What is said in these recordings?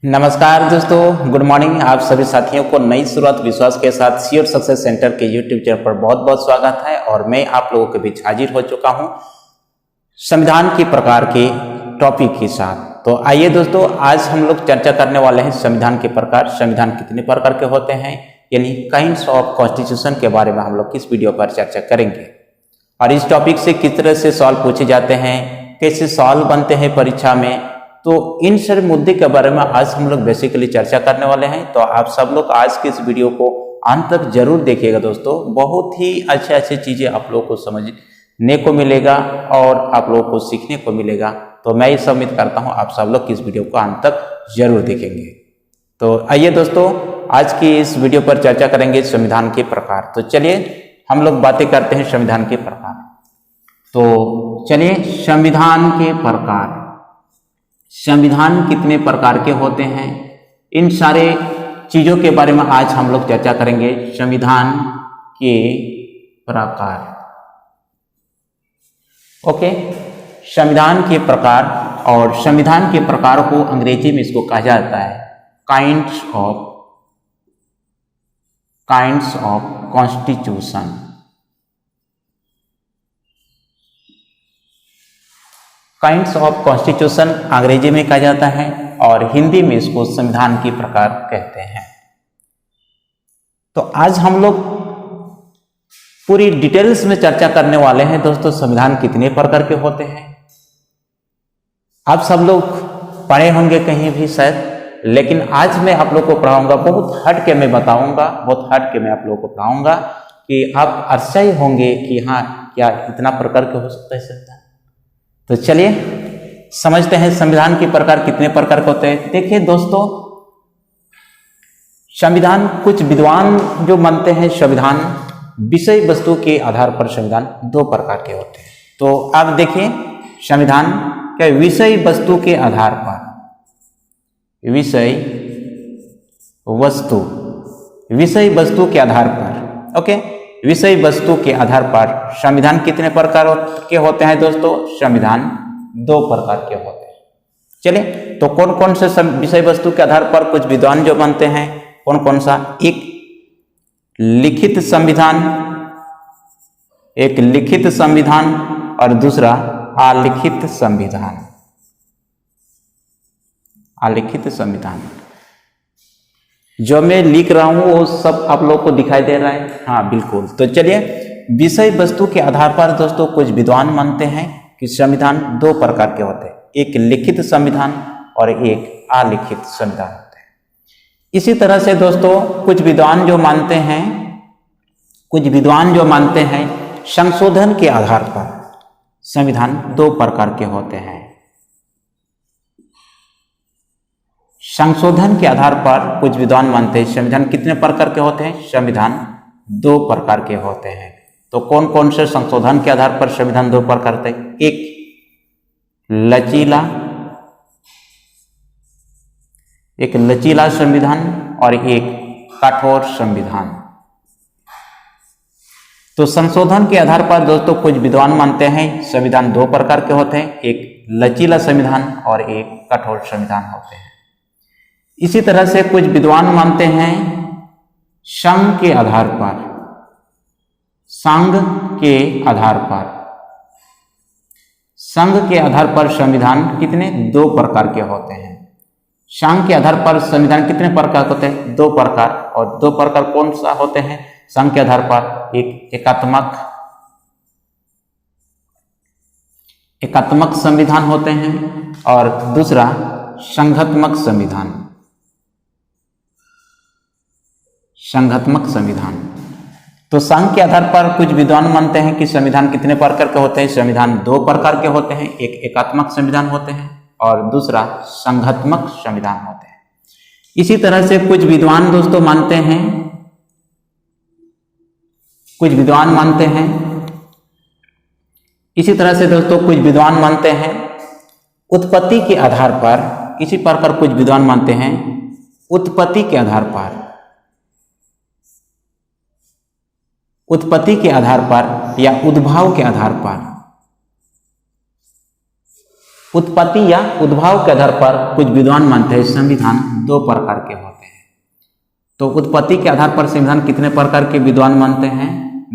नमस्कार दोस्तों, good morning. आप सभी साथियों को नई शुरुआत विश्वास के साथ श्योर सक्सेस सेंटर के यूट्यूब चैनल पर बहुत बहुत स्वागत है। और मैं आप लोगों के बीच हाजिर हो चुका हूं संविधान के प्रकार के टॉपिक के साथ। तो आइए दोस्तों, आज हम लोग चर्चा करने वाले हैं संविधान के प्रकार। संविधान कितने प्रकार के होते हैं, यानी काइंड्स ऑफ कॉन्स्टिट्यूशन के बारे में हम लोग इस वीडियो पर चर्चा करेंगे। और इस टॉपिक से किस तरह से सवाल पूछे जाते हैं, कैसे सवाल बनते हैं परीक्षा में, तो इन सारे मुद्दे के बारे में आज हम लोग बेसिकली चर्चा करने वाले हैं। तो आप सब लोग आज के इस वीडियो को अंत तक जरूर देखिएगा दोस्तों। बहुत ही अच्छे चीजें आप लोगों को समझने को मिलेगा और आप लोगों को सीखने को मिलेगा। तो मैं इस उम्मीद करता हूं आप सब लोग इस वीडियो को अंत तक जरूर देखेंगे। तो आइए दोस्तों, आज की इस वीडियो पर चर्चा करेंगे संविधान के प्रकार। तो चलिए हम लोग बातें करते हैं संविधान के प्रकार। तो चलिए, संविधान के प्रकार। संविधान कितने प्रकार के होते हैं, इन सारे चीजों के बारे में आज हम लोग चर्चा करेंगे। संविधान के प्रकार। ओके, संविधान के प्रकार। और संविधान के प्रकार को अंग्रेजी में इसको कहा जाता है kinds of constitution. Kinds of constitution अंग्रेजी में कहा जाता है और हिंदी में इसको संविधान के प्रकार कहते हैं। तो आज हम लोग पूरी डिटेल्स में चर्चा करने वाले हैं दोस्तों, संविधान कितने प्रकार के होते हैं। आप सब लोग पढ़े होंगे कहीं भी शायद, लेकिन आज मैं आप लोग को पढ़ाऊंगा, बहुत हट के मैं बताऊंगा, बहुत हट के मैं आप लोग को पढ़ाऊंगा कि आप आश्चर्य होंगे कि हाँ, क्या इतना प्रकार के हो सकता है संविधान। तो चलिए समझते हैं संविधान के प्रकार कितने प्रकार के होते हैं। देखिए दोस्तों, संविधान कुछ विद्वान जो मानते हैं संविधान विषय वस्तु के आधार पर संविधान दो प्रकार के होते हैं। तो आप देखिए, संविधान क्या विषय वस्तु के आधार पर, विषय वस्तु के आधार पर, ओके, विषय वस्तु के आधार पर संविधान कितने प्रकार के होते हैं दोस्तों। संविधान दो प्रकार के होते हैं। चलिए, तो कौन कौन से विषय वस्तु के आधार पर कुछ विद्वान जो बनते हैं, कौन कौन सा। एक लिखित संविधान और दूसरा अलिखित संविधान। जो मैं लिख रहा हूं वो सब आप लोग को दिखाई दे रहा है, हाँ बिल्कुल। तो चलिए, विषय वस्तु के आधार पर दोस्तों कुछ विद्वान मानते हैं कि संविधान दो प्रकार के होते हैं, एक लिखित संविधान और एक अलिखित संविधान होते हैं। इसी तरह से दोस्तों कुछ विद्वान जो मानते हैं संशोधन के आधार पर संविधान दो प्रकार के होते हैं। संशोधन के आधार पर कुछ विद्वान मानते हैं संविधान कितने प्रकार के होते हैं, संविधान दो प्रकार के होते हैं। तो कौन कौन से संशोधन के आधार पर संविधान दो प्रकार के, एक लचीला संविधान और एक कठोर संविधान। तो संशोधन के आधार पर दोस्तों कुछ विद्वान मानते हैं संविधान दो प्रकार के होते हैं, एक लचीला संविधान और एक कठोर संविधान होते हैं। इसी तरह से कुछ विद्वान मानते हैं संघ के आधार पर संविधान कितने दो प्रकार के होते हैं। संघ के आधार पर संविधान कितने प्रकार होते हैं, दो प्रकार। और दो प्रकार कौन सा होते हैं संघ के आधार पर, एक एकात्मक संविधान होते हैं और दूसरा संघात्मक संविधान। तो संघ के आधार पर कुछ विद्वान मानते हैं कि संविधान कितने प्रकार के होते हैं, संविधान दो प्रकार के होते हैं, एक एकात्मक संविधान होते हैं और दूसरा संघात्मक संविधान होते हैं। इसी तरह से कुछ विद्वान दोस्तों मानते हैं उत्पत्ति के आधार पर, इसी प्रकार कुछ विद्वान मानते हैं उत्पत्ति के आधार पर या उद्भव के आधार पर उत्पत्ति या उद्भव के आधार पर कुछ विद्वान मानते हैं संविधान दो प्रकार के होते हैं। तो उत्पत्ति के आधार पर संविधान कितने प्रकार के विद्वान मानते हैं?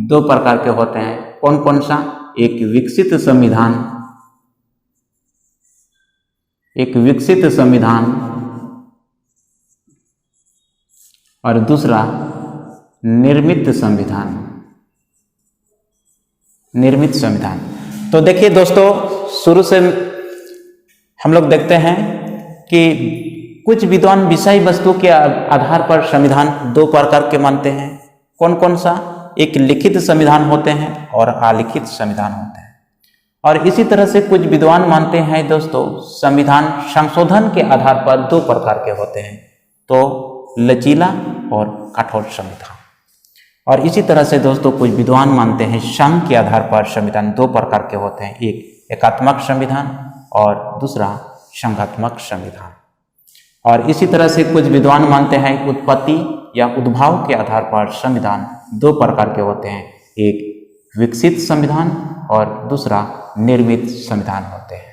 दो प्रकार के होते हैं। कौन कौन सा? एक विकसित संविधान, एक विकसित संविधान और दूसरा निर्मित संविधान। निर्मित संविधान। तो देखिए दोस्तों, शुरू से हम लोग देखते हैं कि कुछ विद्वान विषय वस्तु के आधार पर संविधान दो प्रकार के मानते हैं। कौन कौन सा? एक लिखित संविधान होते हैं और अलिखित संविधान होते हैं। और इसी तरह से कुछ विद्वान मानते हैं दोस्तों संविधान संशोधन के आधार पर दो प्रकार के होते हैं, तो लचीला और कठोर संविधान। और इसी तरह से दोस्तों कुछ विद्वान मानते हैं संघ के आधार पर संविधान दो प्रकार के होते हैं, एक एकात्मक संविधान और दूसरा संघात्मक संविधान। और इसी तरह से कुछ विद्वान मानते हैं उत्पत्ति या उद्भव के आधार पर संविधान दो प्रकार के होते हैं, एक विकसित संविधान और दूसरा निर्मित संविधान होते हैं।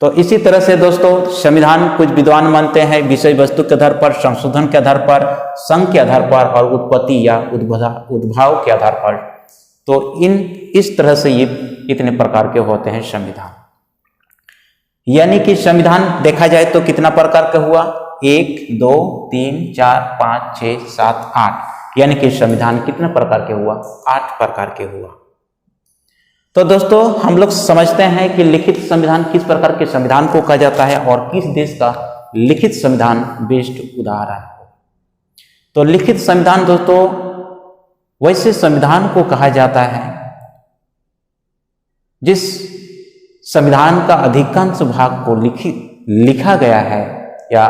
तो इसी तरह से दोस्तों संविधान कुछ विद्वान मानते हैं विषय वस्तु के आधार पर, संशोधन के आधार पर, संघ के आधार पर और उत्पत्ति या उद्भव के आधार पर। तो इस तरह से ये इतने प्रकार के होते हैं संविधान। यानी कि संविधान देखा जाए तो कितना प्रकार का हुआ? 1 2 3 4 5 6 7 8, यानी कि संविधान कितने प्रकार के हुआ? 8 प्रकार के हुआ। तो दोस्तों हम लोग समझते हैं कि लिखित संविधान किस प्रकार के संविधान को कहा जाता है और किस देश का लिखित संविधान बेस्ट उदाहरण है। तो लिखित संविधान दोस्तों वैसे संविधान को कहा जाता है जिस संविधान का अधिकांश भाग को लिखा गया है या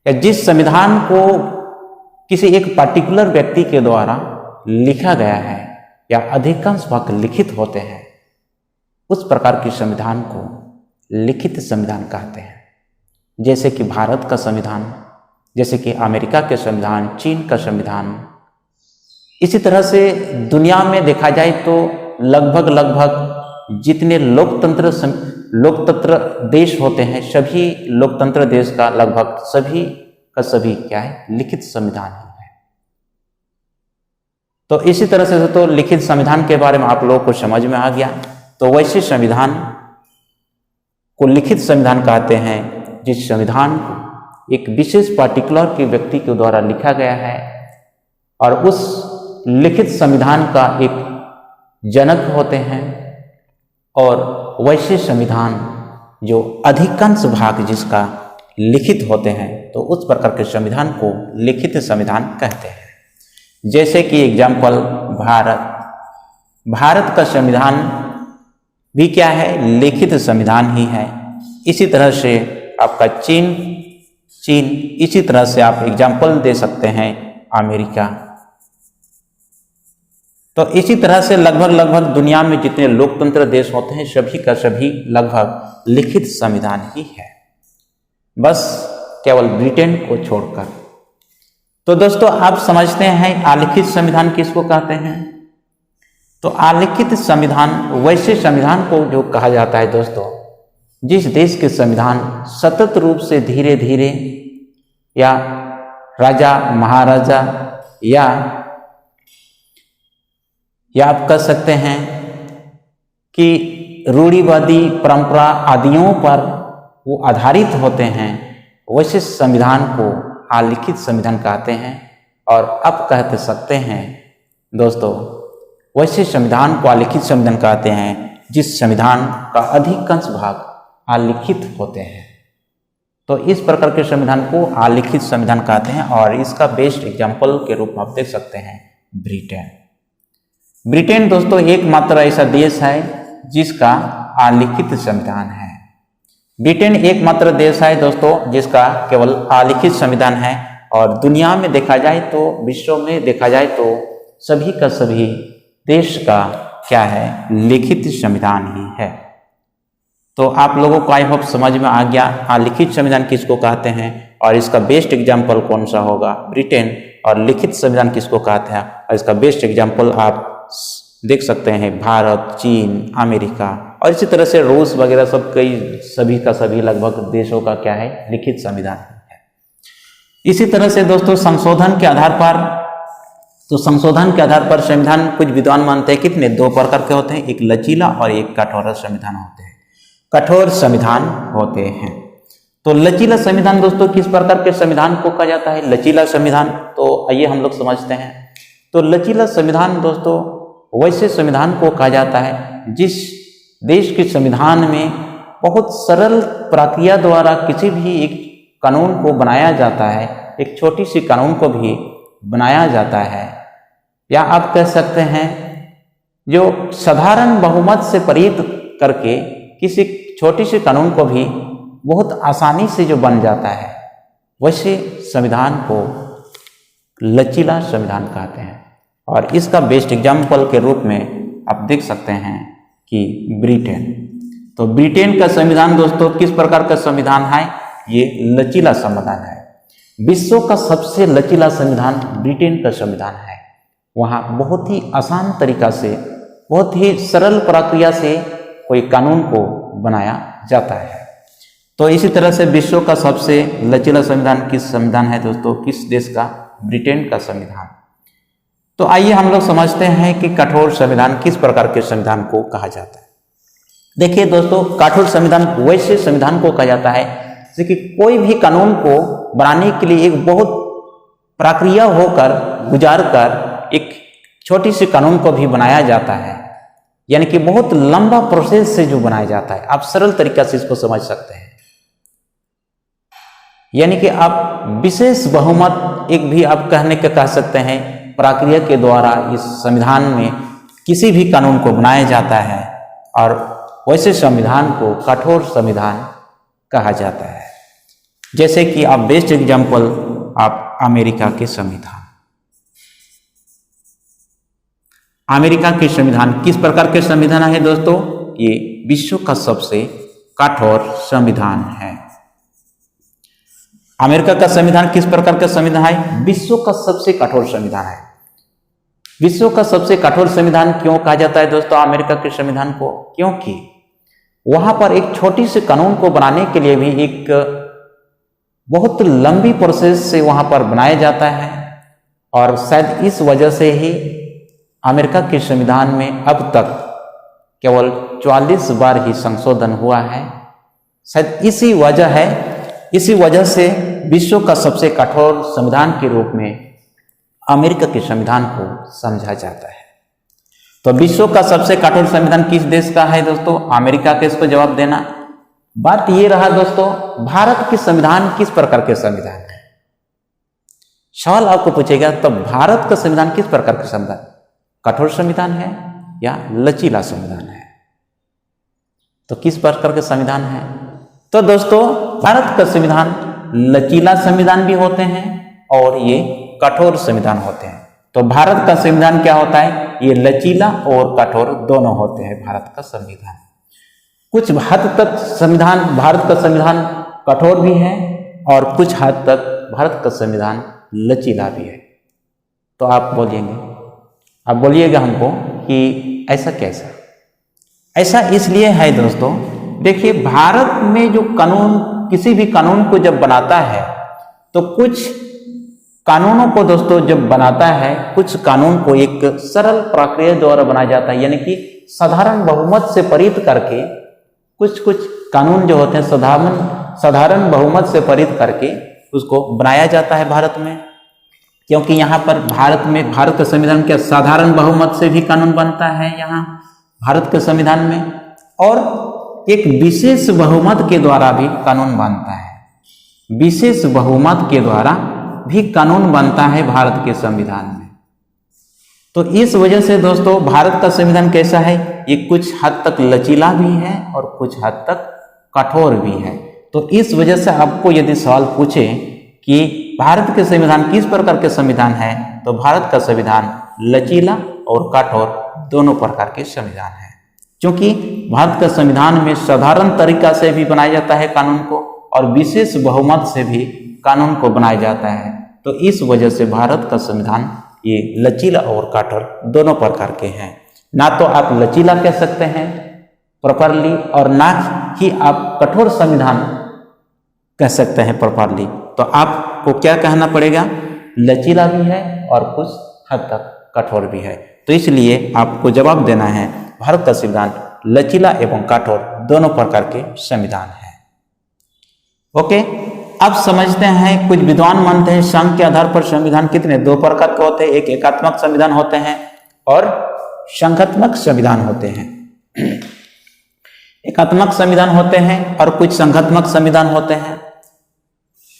जिस संविधान को किसी एक पर्टिकुलर व्यक्ति के द्वारा लिखा गया है या अधिकांश भाग लिखित होते हैं, उस प्रकार के संविधान को लिखित संविधान कहते हैं। जैसे कि भारत का संविधान, जैसे कि अमेरिका के संविधान, चीन का संविधान। इसी तरह से दुनिया में देखा जाए तो लगभग जितने लोकतंत्र देश होते हैं, सभी लोकतंत्र देश का लगभग सभी क्या है? लिखित संविधान ही है। तो इसी तरह से तो लिखित संविधान के बारे में आप लोगों को समझ में आ गया। तो वैसे संविधान को लिखित संविधान कहते हैं जिस संविधान को एक विशेष पार्टिकुलर के व्यक्ति के द्वारा लिखा गया है और उस लिखित संविधान का एक जनक होते हैं, और वैसे संविधान जो अधिकांश भाग जिसका लिखित होते हैं, तो उस प्रकार के संविधान को लिखित संविधान कहते हैं। जैसे कि एग्जाम्पल भारत का संविधान भी क्या है? लिखित संविधान ही है। इसी तरह से आपका चीन, इसी तरह से आप एग्जाम्पल दे सकते हैं अमेरिका। तो इसी तरह से लगभग दुनिया में जितने लोकतंत्र देश होते हैं सभी का सभी लगभग लिखित संविधान ही है, बस केवल ब्रिटेन को छोड़कर। तो दोस्तों आप समझते हैं अलिखित संविधान किसको कहते हैं? तो अलिखित संविधान वैसे संविधान को जो कहा जाता है दोस्तों जिस देश के संविधान सतत रूप से धीरे धीरे या राजा महाराजा या आप कह सकते हैं कि रूढ़िवादी परंपरा आदियों पर वो आधारित होते हैं, वैसे संविधान को अलिखित संविधान कहते हैं। और अब कहते सकते हैं दोस्तों वैसे संविधान को अलिखित संविधान कहते हैं जिस संविधान का अधिकांश भाग अलिखित होते हैं। तो इस प्रकार के संविधान को अलिखित संविधान कहते हैं। और इसका बेस्ट एग्जाम्पल के रूप में आप देख सकते हैं ब्रिटेन दोस्तों एकमात्र ऐसा देश है जिसका अलिखित संविधान है। ब्रिटेन एकमात्र देश है दोस्तों जिसका केवल अलिखित संविधान है। और दुनिया में देखा जाए तो, विश्व में देखा जाए तो सभी का सभी देश का क्या है? लिखित संविधान ही है। तो आप लोगों को आई होप समझ में आ गया अलिखित संविधान किसको कहते हैं और इसका बेस्ट एग्जाम्पल कौन सा होगा? ब्रिटेन। और लिखित संविधान किसको कहते हैं और इसका बेस्ट एग्जाम्पल आप देख सकते हैं भारत, चीन, अमेरिका और इसी तरह से रूस वगैरह सब कई सभी का सभी लगभग देशों का क्या है, लिखित संविधान है। इसी तरह से दोस्तों संशोधन के आधार पर संविधान कुछ विद्वान मानते हैं कितने, दो प्रकार के होते हैं, एक लचीला और एक कठोर संविधान होते हैं, कठोर संविधान होते हैं। तो लचीला संविधान दोस्तों किस प्रकार के संविधान को कहा जाता है, लचीला संविधान, तो आइए हम लोग समझते हैं। तो लचीला संविधान दोस्तों वैसे संविधान को कहा जाता है जिस देश के संविधान में बहुत सरल प्रक्रिया द्वारा किसी भी एक कानून को बनाया जाता है, एक छोटी सी कानून को भी बनाया जाता है, या आप कह सकते हैं जो साधारण बहुमत से पारित करके किसी छोटी सी कानून को भी बहुत आसानी से जो बन जाता है, वैसे संविधान को लचीला संविधान कहते हैं। और इसका बेस्ट एग्जाम्पल के रूप में आप देख सकते हैं कि ब्रिटेन। तो ब्रिटेन का संविधान दोस्तों किस प्रकार का संविधान है, ये लचीला संविधान है। विश्व का सबसे लचीला संविधान ब्रिटेन का संविधान है। वहाँ बहुत ही आसान तरीका से, बहुत ही सरल प्रक्रिया से कोई कानून को बनाया जाता है। तो इसी तरह से विश्व का सबसे लचीला संविधान किस संविधान है दोस्तों, किस देश का, ब्रिटेन का संविधान। तो आइए हम लोग समझते हैं कि कठोर संविधान किस प्रकार के संविधान को कहा जाता है। देखिए दोस्तों, कठोर संविधान वैसे संविधान को कहा जाता है जैसे कि कोई भी कानून को बनाने के लिए एक बहुत प्रक्रिया होकर गुजार कर एक छोटी सी कानून को भी बनाया जाता है, यानी कि बहुत लंबा प्रोसेस से जो बनाया जाता है। आप सरल तरीका से इसको समझ सकते हैं, यानी कि आप विशेष बहुमत एक भी आप कहने के कह सकते हैं प्रक्रिया के द्वारा इस संविधान में किसी भी कानून को बनाया जाता है, और वैसे संविधान को कठोर संविधान कहा जाता है। जैसे कि आप बेस्ट एग्जाम्पल आप अमेरिका के संविधान, अमेरिका के संविधान किस प्रकार के संविधान है दोस्तों, ये विश्व का सबसे कठोर संविधान है। अमेरिका का संविधान किस प्रकार का संविधान है, विश्व का सबसे कठोर संविधान है। विश्व का सबसे कठोर संविधान क्यों कहा जाता है दोस्तों अमेरिका के संविधान को, क्योंकि वहां पर एक छोटी सी कानून को बनाने के लिए भी एक बहुत लंबी प्रोसेस से वहां पर बनाया जाता है, और शायद इस वजह से ही अमेरिका के संविधान में अब तक केवल 44 बार ही संशोधन हुआ है। शायद इसी वजह से विश्व का सबसे कठोर संविधान के रूप में अमेरिका के संविधान को समझा जाता है। तो विश्व का सबसे कठोर संविधान किस देश का है दोस्तों, अमेरिका के, इसको जवाब देना। बात ये रहा दोस्तों, भारत के संविधान किस प्रकार के संविधान है। सवाल आपको पूछेगा तो भारत का संविधान किस प्रकार का संविधान, कठोर संविधान है या लचीला संविधान है, तो किस प्रकार के संविधान है। तो दोस्तों भारत का संविधान लचीला संविधान भी होते हैं और ये कठोर संविधान होते हैं। तो भारत का संविधान क्या होता है, ये लचीला और कठोर दोनों होते हैं भारत का संविधान। कुछ हद तक संविधान, भारत का संविधान कठोर भी है और कुछ हद तक भारत का संविधान लचीला भी है। तो आप बोलिएगा हमको कि ऐसा कैसा, ऐसा इसलिए है दोस्तों, देखिए भारत में जो कानून, किसी भी कानून को जब बनाता है तो कुछ कानूनों को दोस्तों जब बनाता है, कुछ कानून को एक सरल प्रक्रिया द्वारा बनाया जाता है, यानी कि साधारण बहुमत से पारित करके कुछ कानून जो होते हैं साधारण बहुमत से पारित करके उसको बनाया जाता है भारत में। क्योंकि यहाँ पर भारत का संविधान क्या साधारण बहुमत से भी कानून बनता है यहाँ भारत के संविधान में, और एक विशेष बहुमत के द्वारा भी कानून बनता है, विशेष बहुमत के द्वारा भी कानून बनता है भारत के संविधान में। तो इस वजह से दोस्तों भारत का संविधान कैसा है, ये कुछ हद तक लचीला भी है और कुछ हद तक कठोर भी है। तो इस वजह से आपको यदि सवाल पूछे कि भारत के संविधान किस प्रकार के संविधान है, तो भारत का संविधान लचीला और कठोर दोनों प्रकार के संविधान है। क्योंकि भारत का संविधान में साधारण तरीका से भी बनाया जाता है कानून को, और विशेष बहुमत से भी कानून को बनाया जाता है। तो इस वजह से भारत का संविधान ये लचीला और कठोर दोनों प्रकार के हैं। ना तो आप लचीला कह सकते हैं प्रॉपरली, और ना ही आप कठोर संविधान कह सकते हैं प्रॉपरली। तो आपको क्या कहना पड़ेगा, लचीला भी है और कुछ हद तक कठोर भी है। तो इसलिए आपको जवाब देना है भारत का संविधान लचीला एवं कठोर दोनों प्रकार के संविधान है। ओके, अब समझते हैं, कुछ विद्वान मानते हैं संघ के आधार पर संविधान कितने दो प्रकार के होते हैं, एक एकात्मक संविधान होते हैं और संघात्मक संविधान होते हैं। एकात्मक संविधान होते हैं और कुछ संघात्मक संविधान होते हैं।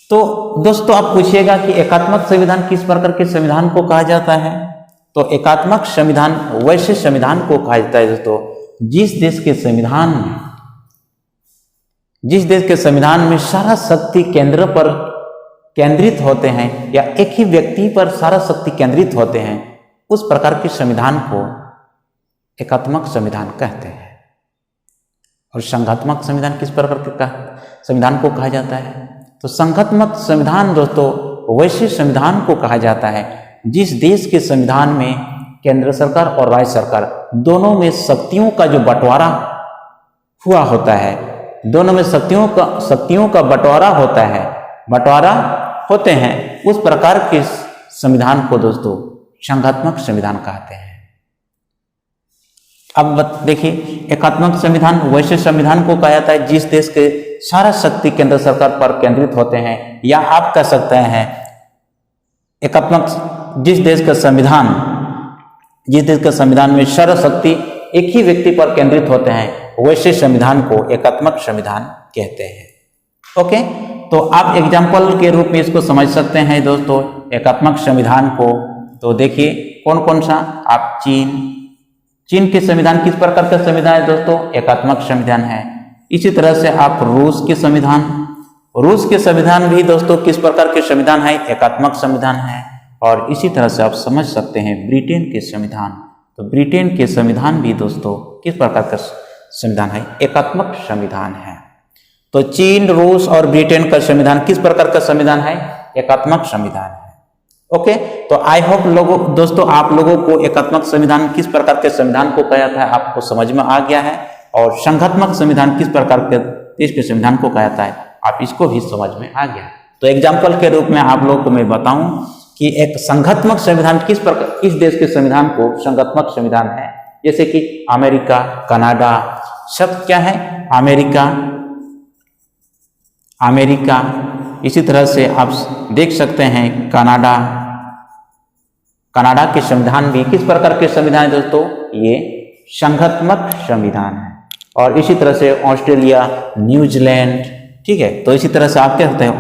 तो दोस्तों आप पूछिएगा कि एकात्मक संविधान किस प्रकार के संविधान को कहा जाता है, तो एकात्मक संविधान वैसे संविधान को कहा जाता है दोस्तों जिस देश के संविधान में सारा शक्ति केंद्र पर केंद्रित होते हैं या एक ही व्यक्ति पर सारा शक्ति केंद्रित होते हैं, उस प्रकार के संविधान को एकात्मक संविधान कहते हैं। और संघात्मक संविधान किस प्रकार के संविधान को कहा जाता है, तो संघात्मक संविधान दोस्तों वैसे संविधान को कहा जाता है जिस देश के संविधान में केंद्र सरकार और राज्य सरकार दोनों में शक्तियों का जो बंटवारा हुआ होता है, दोनों में शक्तियों का बंटवारा होते हैं, उस प्रकार के संविधान को दोस्तों संघात्मक संविधान कहते हैं। अब देखिए, एकात्मक संविधान वैसे संविधान को कहा जाता है जिस देश के सारा शक्ति केंद्र सरकार पर केंद्रित होते हैं, या आप कह सकते हैं एकात्मक जिस देश का संविधान में सारा शक्ति एक ही व्यक्ति पर केंद्रित होते हैं, वैसे संविधान को एकात्मक संविधान कहते हैं। ओके, तो आप एग्जाम्पल के रूप में इसको समझ सकते हैं दोस्तों एकात्मक संविधान को। तो देखिए कौन कौन सा, आप चीन के संविधान किस प्रकार का संविधान है दोस्तों, एकात्मक संविधान है। इसी तरह से आप रूस के संविधान भी दोस्तों किस प्रकार के संविधान है, एकात्मक संविधान है। और इसी तरह से आप समझ सकते हैं ब्रिटेन के संविधान, तो ब्रिटेन के संविधान भी दोस्तों किस प्रकार का संविधान है, एकात्मक संविधान है। तो चीन, रूस और ब्रिटेन का संविधान किस प्रकार का संविधान है, एकात्मक संविधान है। ओके, तो आई होप दोस्तों आप लोगों को एकात्मक संविधान किस प्रकार के संविधान को कहा जाता है आपको समझ में आ गया है, और संघात्मक संविधान किस प्रकार के देश के संविधान को कहा जाता है आप इसको भी समझ में आ गया। तो एग्जाम्पल के रूप में आप लोगों को मैं बताऊं कि एक संघात्मक संविधान किस देश के संविधान को संघात्मक संविधान है, जैसे कि अमेरिका, कनाडा, शब्द क्या है, अमेरिका। इसी तरह से आप देख सकते हैं कनाडा के संविधान भी किस प्रकार के संविधान है दोस्तों, ये संघात्मक संविधान है। और इसी तरह से ऑस्ट्रेलिया, न्यूजीलैंड, ठीक है। तो इसी तरह से आप क्या कहते हैं,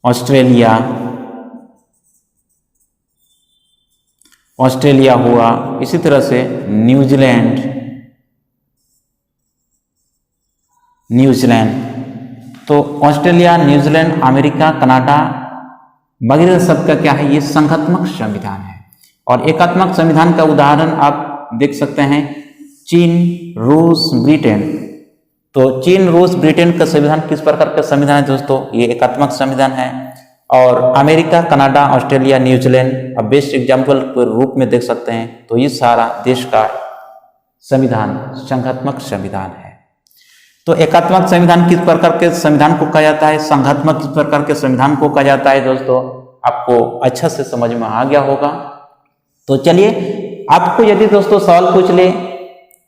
ऑस्ट्रेलिया हुआ, इसी तरह से न्यूजीलैंड। तो ऑस्ट्रेलिया, न्यूजीलैंड, अमेरिका, कनाडा वगैरह सबका क्या है, ये संघात्मक संविधान है। और एकात्मक संविधान का उदाहरण आप देख सकते हैं चीन, रूस, ब्रिटेन। तो चीन, रूस, ब्रिटेन का संविधान किस प्रकार का संविधान है दोस्तों, ये एकात्मक संविधान है। और अमेरिका, कनाडा, ऑस्ट्रेलिया, न्यूजीलैंड अब बेस्ट एग्जाम्पल के रूप में देख सकते हैं। तो ये सारा देश का संविधान संघात्मक संविधान है। तो एकात्मक संविधान किस प्रकार के संविधान को कहा जाता है, संघात्मक किस प्रकार के संविधान को कहा जाता है दोस्तों, आपको अच्छा से समझ में आ गया होगा। तो चलिए आपको यदि दोस्तों सवाल पूछ ले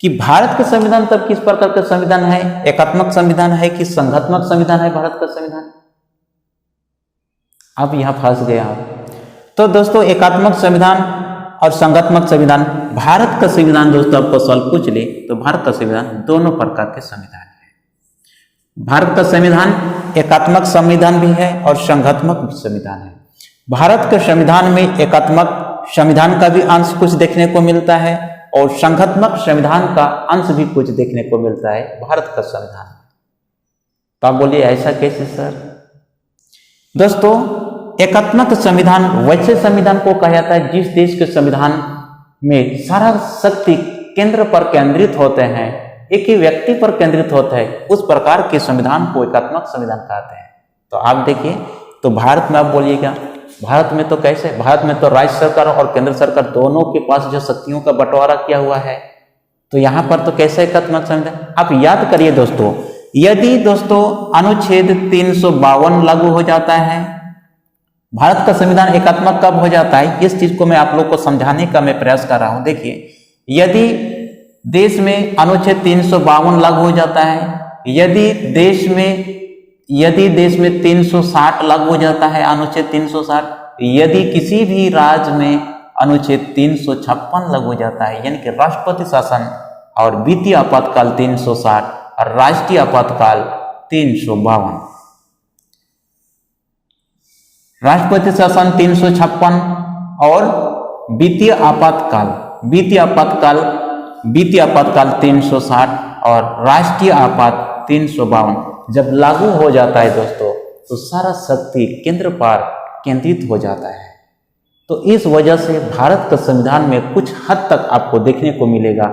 कि भारत का संविधान तब किस प्रकार का संविधान है, एकात्मक संविधान है कि संघात्मक संविधान है भारत का संविधान, अब यहां फंस गए आप। तो दोस्तों एकात्मक संविधान और संघात्मक संविधान, भारत का संविधान दोस्तों आपको सवाल पूछ ले तो भारत का संविधान दोनों प्रकार के संविधान है। भारत का संविधान एकात्मक संविधान भी है और संघात्मक भी संविधान है। भारत के संविधान में एकात्मक संविधान का भी अंश कुछ देखने को मिलता है और संघात्मक संविधान का अंश भी कुछ देखने को मिलता है भारत का संविधान। तो आप बोलिए ऐसा कैसे सर? दोस्तों एकात्मक संविधान वैसे संविधान को कहा जाता है जिस देश के संविधान में सारा शक्ति केंद्र पर केंद्रित होते हैं, एक ही व्यक्ति पर केंद्रित होता है, उस प्रकार के संविधान को एकात्मक संविधान कहते हैं। तो आप देखिए, तो भारत में आप बोलिएगा भारत में तो कैसे, भारत में तो राज्य सरकार और केंद्र सरकार दोनों के पास जो शक्तियों का बंटवारा किया हुआ है, तो यहाँ पर तो कैसे एकात्मक संविधान, आप याद करिए दोस्तों, यदि दोस्तों अनुच्छेद 352 लागू हो जाता है, भारत का संविधान एकात्मक कब हो जाता है, इस चीज को मैं आप लोग को समझाने का मैं प्रयास कर रहा हूं। देखिए, यदि देश में अनुच्छेद 352 लागू हो जाता है, यदि देश में 360 लागू हो जाता है, अनुच्छेद 360, यदि किसी भी राज्य में अनुच्छेद 356 लागू हो जाता है, यानी कि राष्ट्रपति शासन और वित्तीय आपातकाल 360 और राष्ट्रीय आपातकाल 352, राष्ट्रपति शासन 356 और वित्तीय आपातकाल 360 और राष्ट्रीय आपात 352 जब लागू हो जाता है दोस्तों, तो सारा शक्ति केंद्र पर केंद्रित हो जाता है। तो इस वजह से भारत का संविधान में कुछ हद तक आपको देखने को मिलेगा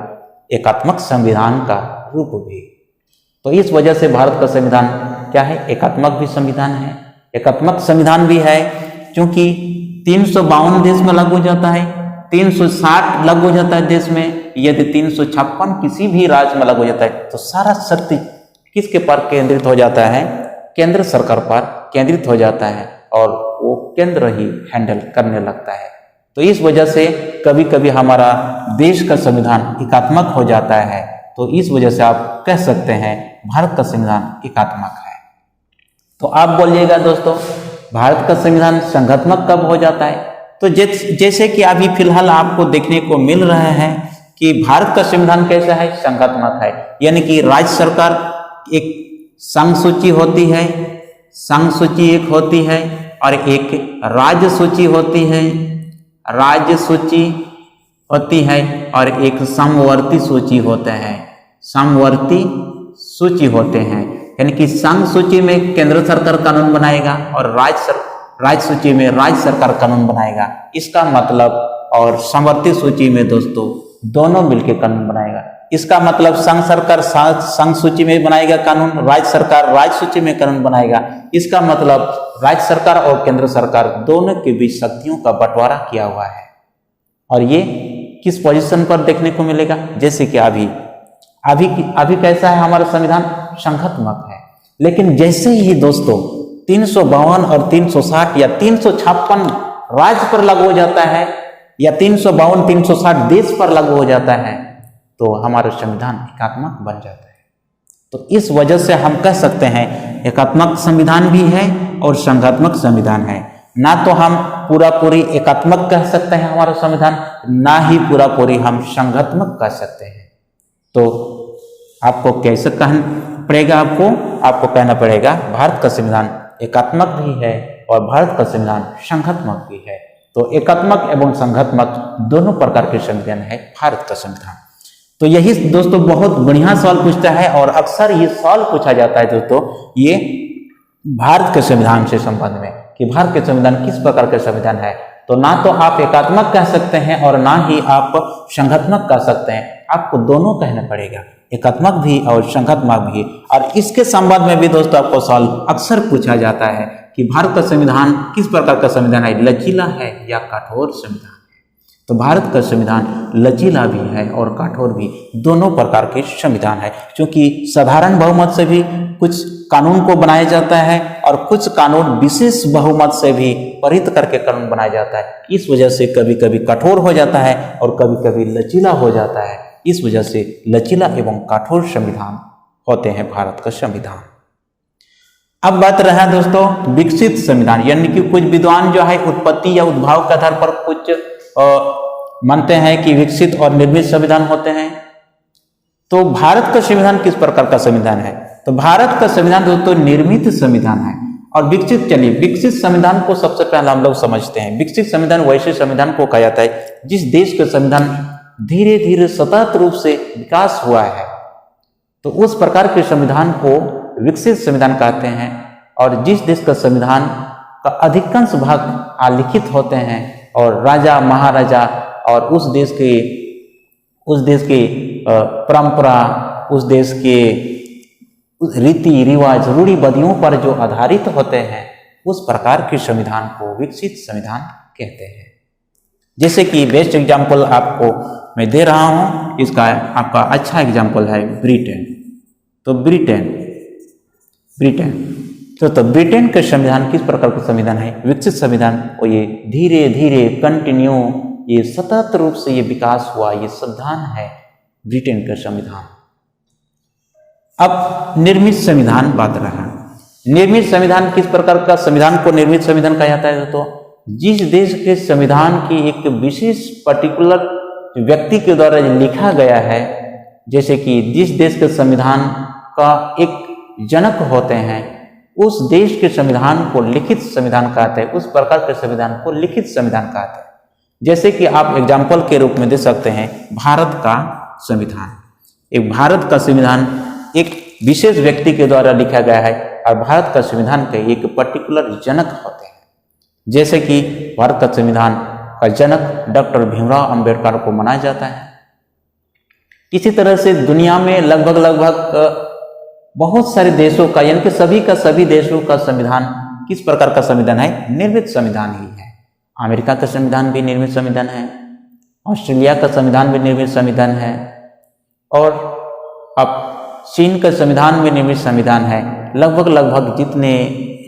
एकात्मक संविधान का रूप भी। तो इस वजह से भारत का संविधान क्या है, एकात्मक भी संविधान है, एकात्मक संविधान भी है, क्योंकि 352 देश में लागू हो जाता है, 360 लागू हो जाता है देश में, यदि 356 किसी भी राज्य में लागू हो जाता है, तो सारा शक्ति किसके पर केंद्रित हो जाता है, केंद्र सरकार पर केंद्रित हो जाता है और वो केंद्र ही हैंडल करने लगता है। तो इस वजह से कभी कभी हमारा देश का संविधान एकात्मक हो जाता है। तो इस वजह से आप कह सकते हैं भारत का संविधान एकात्मक है। तो आप बोलिएगा दोस्तों, भारत का संविधान संघात्मक कब हो जाता है? तो जैसे कि अभी फिलहाल आपको देखने को मिल रहा है कि भारत का संविधान कैसा है, संघात्मक है, यानी कि राज्य सरकार एक संघ सूची होती है, संघ सूची एक होती है और एक राज्य सूची होती है, राज्य सूची होती है और एक समवर्ती सूची होता है, समवर्ती सूची होते हैं। यानी कि संघ सूची में केंद्र सरकार कानून बनाएगा और राज्य सूची में राज्य सरकार कानून बनाएगा, इसका मतलब, और समवर्ती सूची में दोस्तों दोनों मिलकर कानून बनाएगा। इसका मतलब संघ सरकार संघ सूची में बनाएगा कानून, राज्य सरकार राज्य सूची में कानून बनाएगा। इसका मतलब राज्य सरकार और केंद्र सरकार दोनों के बीच शक्तियों का बंटवारा किया हुआ है। और ये किस पोजीशन पर देखने को मिलेगा? जैसे कि अभी कैसा है हमारा संविधान, संघात्मक है। लेकिन जैसे ही दोस्तों 352 और 360 या 356 राज्य पर लागू हो जाता है या 352 360 देश पर लागू हो जाता है, तो हमारा संविधान एकात्मक बन जाता है। तो इस वजह से हम कह सकते हैं एकात्मक संविधान भी है और संघात्मक संविधान है। ना तो हम पूरा पूरी एकात्मक कह सकते हैं हमारा संविधान, ना ही पूरा पूरी हम संघात्मक कह सकते हैं। तो आपको कैसे कहना पड़ेगा, आपको कहना पड़ेगा भारत का संविधान एकात्मक भी है और भारत का संविधान संघात्मक भी है। तो एकात्मक एवं संघात्मक दोनों प्रकार के संविधान है भारत का संविधान। तो यही दोस्तों बहुत बढ़िया सवाल पूछता है और अक्सर ये सवाल पूछा जाता है दोस्तों, ये भारत के संविधान से संबंध में कि भारत के संविधान किस प्रकार के संविधान है। तो ना तो आप एकात्मक कह सकते हैं और ना ही आप संघात्मक कह सकते हैं, आपको दोनों कहना पड़ेगा, एकात्मक भी और संघात्मक भी। और इसके संबंध में भी दोस्तों आपको सवाल अक्सर पूछा जाता है कि भारत का संविधान किस प्रकार का संविधान है, लचीला है या कठोर संविधान। तो भारत का संविधान लचीला भी है और कठोर भी, दोनों प्रकार के संविधान है। क्योंकि साधारण बहुमत से भी कुछ कानून को बनाया जाता है और कुछ कानून विशेष बहुमत से भी पारित करके कानून बनाया जाता है। इस वजह से कभी कभी कठोर हो जाता है और कभी कभी लचीला हो जाता है। इस वजह से लचीला एवं कठोर संविधान होते हैं भारत का संविधान। अब बात रहा दोस्तों विकसित संविधान, यानी कि कुछ विद्वान जो है उत्पत्ति या उद्भव के आधार पर कुछ मानते हैं कि विकसित और निर्मित संविधान होते हैं। तो भारत का संविधान किस प्रकार का संविधान है? तो भारत का संविधान दोस्तों निर्मित संविधान है। और विकसित, चलिए विकसित संविधान को सबसे पहले हम लोग समझते हैं। विकसित संविधान वैसे संविधान को कहा जाता है जिस देश का संविधान धीरे धीरे सतत रूप से विकास हुआ है, तो उस प्रकार के संविधान को विकसित संविधान कहते हैं। और जिस देश का संविधान का अधिकांश भाग आलिखित होते हैं और राजा महाराजा और उस देश के परंपरा, उस देश के रीति रिवाज रूढ़िबद्धियों पर जो आधारित होते हैं, उस प्रकार के संविधान को विकसित संविधान कहते हैं। जैसे कि बेस्ट एग्जाम्पल आपको मैं दे रहा हूँ, इसका आपका अच्छा एग्जाम्पल है ब्रिटेन। तो ब्रिटेन तो ब्रिटेन का संविधान किस प्रकार का संविधान है, विकसित संविधान। और ये धीरे धीरे कंटिन्यू, ये सतत रूप से ये विकास हुआ, ये संविधान है ब्रिटेन का संविधान। अब निर्मित संविधान बात रहा। निर्मित संविधान किस प्रकार का संविधान को निर्मित संविधान कहा जाता है। तो जिस देश के संविधान की एक विशेष पर्टिकुलर व्यक्ति के द्वारा लिखा गया है, जैसे कि जिस देश के संविधान का एक जनक होते हैं, उस देश के संविधान को लिखित संविधान कहते हैं, उस प्रकार के संविधान को लिखित संविधान कहते हैं। जैसे कि आप एग्जाम्पल के रूप में दे सकते हैं भारत का संविधान। एक भारत का संविधान एक विशेष व्यक्ति के द्वारा लिखा गया है और भारत का संविधान के एक पर्टिकुलर जनक होते हैं। जैसे कि भारत का संविधान का जनक डॉक्टर भीमराव अंबेडकर को मनाया जाता है। इसी तरह से दुनिया में लगभग बहुत सारे देशों का, यानी कि सभी देशों का संविधान किस प्रकार का संविधान है, निर्मित संविधान ही है। अमेरिका का संविधान भी निर्मित संविधान है, ऑस्ट्रेलिया का संविधान भी निर्मित संविधान है, और अब चीन का संविधान भी निर्मित संविधान है। लगभग जितने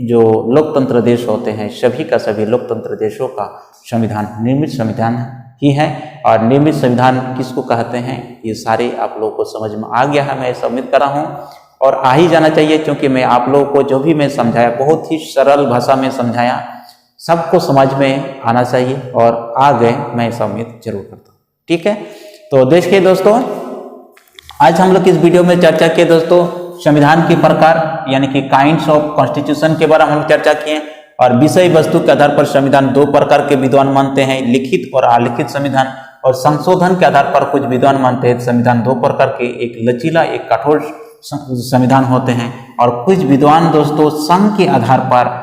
जो लोकतंत्र देश होते हैं, सभी का सभी लोकतंत्र देशों का संविधान निर्मित संविधान ही है। और निर्मित संविधान किसको कहते हैं, ये सारे आप लोगों को समझ में आ गया है, मैं ऐसा उम्मीद कर रहा हूँ, और आ ही जाना चाहिए, क्योंकि मैं आप लोगों को जो भी मैं समझाया बहुत ही सरल भाषा में समझाया, सबको समझ में आना चाहिए, और आ गए, मैं ऐसा उम्मीद जरूर करता हूँ। ठीक है, तो देखिए दोस्तों, आज हम लोग इस वीडियो में चर्चा किए दोस्तों संविधान के प्रकार, यानी कि काइंड्स ऑफ कॉन्स्टिट्यूशन के बारे में हम चर्चा किए। और विषय वस्तु के आधार पर संविधान दो प्रकार के विद्वान मानते हैं, लिखित और अलिखित संविधान। और संशोधन के आधार पर कुछ विद्वान मानते हैं संविधान दो प्रकार के, एक लचीला एक कठोर संविधान होते हैं। और कुछ विद्वान दोस्तों संघ के आधार पर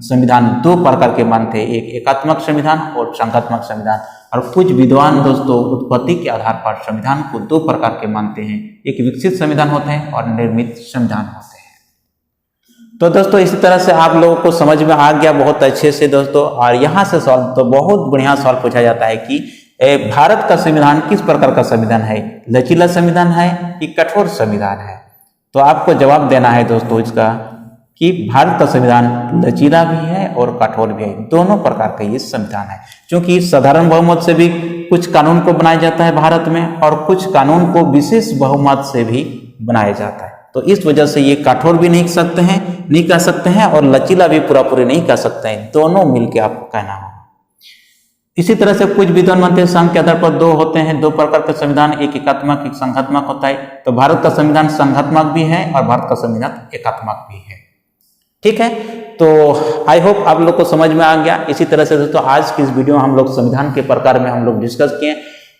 संविधान दो प्रकार के मानते हैं, एक एकात्मक संविधान और संघात्मक संविधान। और कुछ विद्वान दोस्तों उत्पत्ति के आधार पर संविधान को दो प्रकार के मानते हैं, एक विकसित संविधान होते हैं और निर्मित संविधान होते हैं। तो दोस्तों इसी तरह से आप लोगों को समझ में आ गया बहुत अच्छे से दोस्तों। और यहाँ से सवाल तो बहुत बढ़िया सवाल पूछा जाता है कि भारत का संविधान किस प्रकार का संविधान है, लचीला संविधान है कि कठोर संविधान है। तो आपको जवाब देना है दोस्तों इसका कि भारत का संविधान लचीला भी है और कठोर भी है, दोनों प्रकार का ये संविधान है। क्योंकि साधारण बहुमत से भी कुछ कानून को बनाया जाता है भारत में, और कुछ कानून को विशेष बहुमत से भी बनाया जाता है। तो इस वजह से ये कठोर भी नहीं कह सकते हैं और लचीला भी पूरी नहीं कह सकते हैं, दोनों मिलकर आपको कहना होगा। इसी तरह से कुछ विद्वान मानते हैं संघ के आधार पर दो होते हैं, दो प्रकार का संविधान, एक एकात्मक एक संघात्मक होता है। तो भारत का संविधान संघात्मक भी है और भारत का संविधान एकात्मक भी है। ठीक है, तो आई होप आप लोग को समझ में आ गया। इसी तरह से दोस्तों आज की इस वीडियो में हम लोग संविधान के प्रकार में हम लोग डिस्कस किए।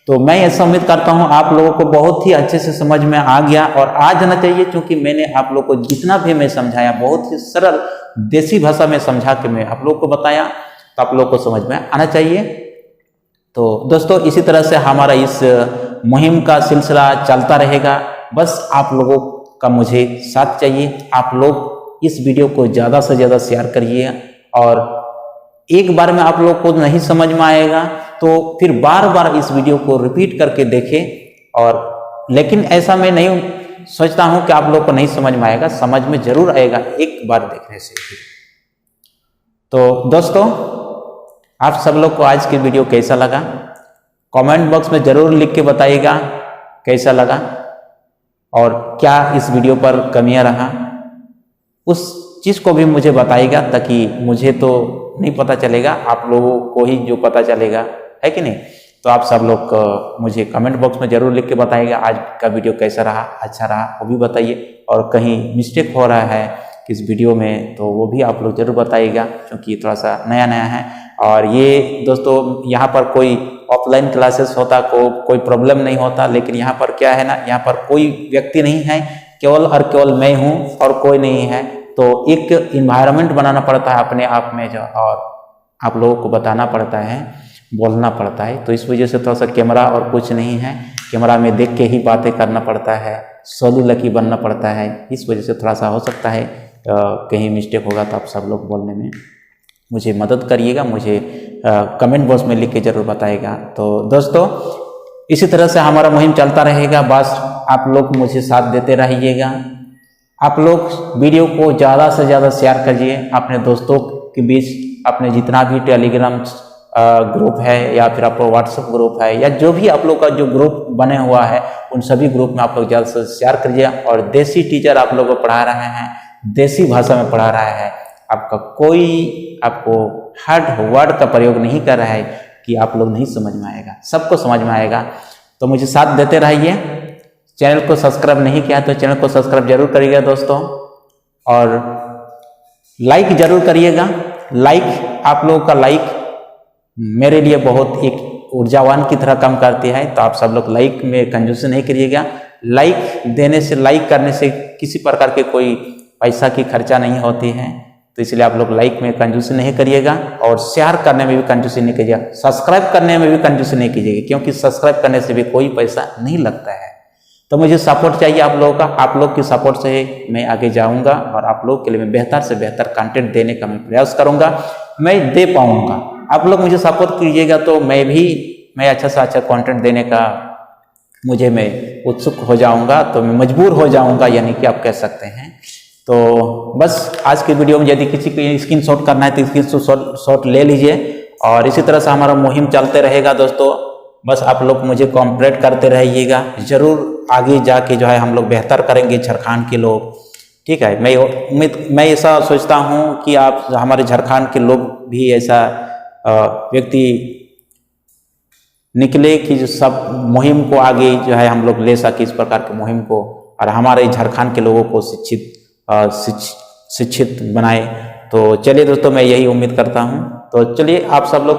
तो मैं ऐसा उम्मीद करता हूं आप लोगों को बहुत ही अच्छे से समझ में आ गया और आ जाना चाहिए, क्योंकि मैंने आप लोग को जितना भी मैं समझाया बहुत ही सरल देसी भाषा में समझा के मैं आप लोग को बताया, तो आप लोग को समझ में आना चाहिए। तो दोस्तों इसी तरह से हमारा इस मुहिम का सिलसिला चलता रहेगा। बस आप लोगों का मुझे साथ चाहिए। आप लोग इस वीडियो को ज़्यादा से ज़्यादा शेयर करिए, और एक बार में आप लोग को नहीं समझ में आएगा तो फिर बार बार इस वीडियो को रिपीट करके देखें। और लेकिन ऐसा मैं नहीं सोचता हूं कि आप लोग को नहीं समझ में आएगा, समझ में जरूर आएगा एक बार देखने से भी। तो दोस्तों आप सब लोग को आज की वीडियो कैसा लगा, कमेंट बॉक्स में जरूर लिख के बताइएगा कैसा लगा, और क्या इस वीडियो पर कमियां रहा उस चीज़ को भी मुझे बताइएगा, ताकि मुझे तो नहीं पता चलेगा, आप लोगों को ही जो पता चलेगा, है कि नहीं। तो आप सब लोग मुझे कमेंट बॉक्स में जरूर लिख के बताइएगा आज का वीडियो कैसा रहा, अच्छा रहा वो भी बताइए, और कहीं मिस्टेक हो रहा है इस वीडियो में तो वो भी आप लोग जरूर बताइएगा, क्योंकि थोड़ा सा नया है। और ये दोस्तों यहाँ पर कोई ऑफलाइन क्लासेस होता कोई प्रॉब्लम नहीं होता, लेकिन यहाँ पर क्या है ना, यहाँ पर कोई व्यक्ति नहीं है, केवल और केवल मैं हूँ और कोई नहीं है। तो एक इन्वायरमेंट बनाना पड़ता है अपने आप में जो, और आप लोगों को बताना पड़ता है, बोलना पड़ता है। तो इस वजह से थोड़ा सा कैमरा और कुछ नहीं है, कैमरा में देख के ही बातें करना पड़ता है, सोलू लकी बनना पड़ता है। इस वजह से थोड़ा सा हो सकता है कहीं मिस्टेक होगा, तो आप सब लोग बोलने में मुझे मदद करिएगा, मुझे कमेंट बॉक्स में लिख के जरूर बताइएगा। तो दोस्तों इसी तरह से हमारा मुहिम चलता रहेगा। बस आप लोग मुझे साथ देते रहिएगा। आप लोग वीडियो को ज़्यादा से ज़्यादा शेयर करिए अपने दोस्तों के बीच। अपने जितना भी टेलीग्राम ग्रुप है या फिर आपका व्हाट्सएप ग्रुप है या जो भी आप लोग का जो ग्रुप बने हुआ है, उन सभी ग्रुप में आप लोग ज़्यादा से शेयर करिए। और देसी टीचर आप लोग को पढ़ा रहे हैं, देसी भाषा में पढ़ा रहा है। आपका कोई आपको हार्ड वर्ड का प्रयोग नहीं कर रहा है कि आप लोग नहीं समझ में आएगा, सबको समझ में आएगा। तो मुझे साथ देते रहिए। चैनल को सब्सक्राइब नहीं किया तो चैनल को सब्सक्राइब जरूर करिएगा दोस्तों, और लाइक जरूर करिएगा। लाइक, आप लोगों का लाइक मेरे लिए बहुत एक ऊर्जावान की तरह काम करती है। तो आप सब लोग लाइक में कंजूसी नहीं करिएगा। लाइक देने से, लाइक करने से किसी प्रकार के कोई पैसा की खर्चा नहीं होती है। तो इसलिए आप लोग लाइक में कंजूसी नहीं करिएगा और शेयर करने में भी कंजूसी नहीं कीजिएगा। सब्सक्राइब करने में भी कंजूसी नहीं कीजिएगा, क्योंकि सब्सक्राइब करने से भी कोई पैसा नहीं लगता है। तो मुझे सपोर्ट चाहिए आप लोगों का। आप लोग की सपोर्ट से मैं आगे जाऊंगा और आप लोग के लिए मैं बेहतर से बेहतर कंटेंट देने का मैं प्रयास करूंगा, मैं दे पाऊंगा। आप लोग मुझे सपोर्ट कीजिएगा तो मैं अच्छा से अच्छा कंटेंट देने का मैं उत्सुक हो जाऊंगा, तो मैं मजबूर हो जाऊंगा, यानी कि आप कह सकते हैं। तो बस आज के वीडियो में यदि किसी को स्क्रीनशॉट करना है तो स्क्रीनशॉट ले लीजिए। और इसी तरह से हमारा मुहिम चलते रहेगा दोस्तों। बस आप लोग मुझे कोऑपरेट करते रहिएगा। जरूर आगे जाके हम लोग बेहतर करेंगे झारखंड के लोग, ठीक है। मैं ऐसा सोचता हूँ कि आप हमारे झारखंड के लोग भी ऐसा व्यक्ति निकले कि जो सब मुहिम को आगे हम लोग ले सके, इस प्रकार के मुहिम को, और हमारे झारखंड के लोगों को शिक्षित बनाए। तो चलिए दोस्तों, मैं यही उम्मीद करता हूँ। तो चलिए आप सब लोग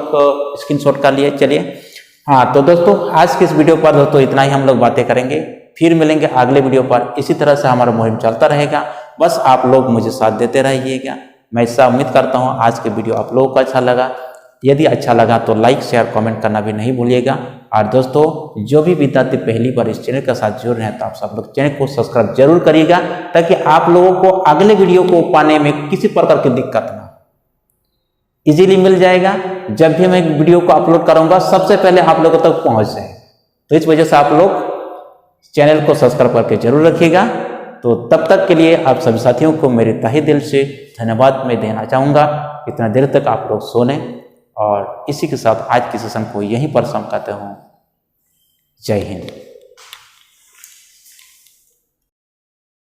स्क्रीनशॉट कर लिए। चलिए हाँ, तो दोस्तों आज के इस वीडियो पर दोस्तों इतना ही हम लोग बातें करेंगे। फिर मिलेंगे अगले वीडियो पर। इसी तरह से हमारा मुहिम चलता रहेगा। बस आप लोग मुझे साथ देते रहिएगा। मैं ऐसा उम्मीद करता हूँ आज के वीडियो आप लोगों को अच्छा लगा। यदि अच्छा लगा तो लाइक, शेयर, कमेंट करना भी नहीं भूलिएगा। और दोस्तों, जो भी विद्यार्थी पहली बार इस चैनल के साथ जुड़ रहे हैं तो आप सब लोग चैनल को सब्सक्राइब जरूर करिएगा, ताकि आप लोगों को अगले वीडियो को पाने में किसी प्रकार की दिक्कत ना, इजीली मिल जाएगा। जब भी मैं वीडियो को अपलोड करूंगा सबसे पहले आप लोगों तक पहुंच जाए। तो इस वजह से आप लोग चैनल को सब्सक्राइब करके जरूर रखिएगा। तो तब तक के लिए आप सभी साथियों को मेरे तहे दिल से धन्यवाद मैं देना चाहूँगा। इतना देर तक आप लोग सोने, और इसी के साथ आज के सेशन को यहीं पर समाप्त करते हूँ। जय हिंद।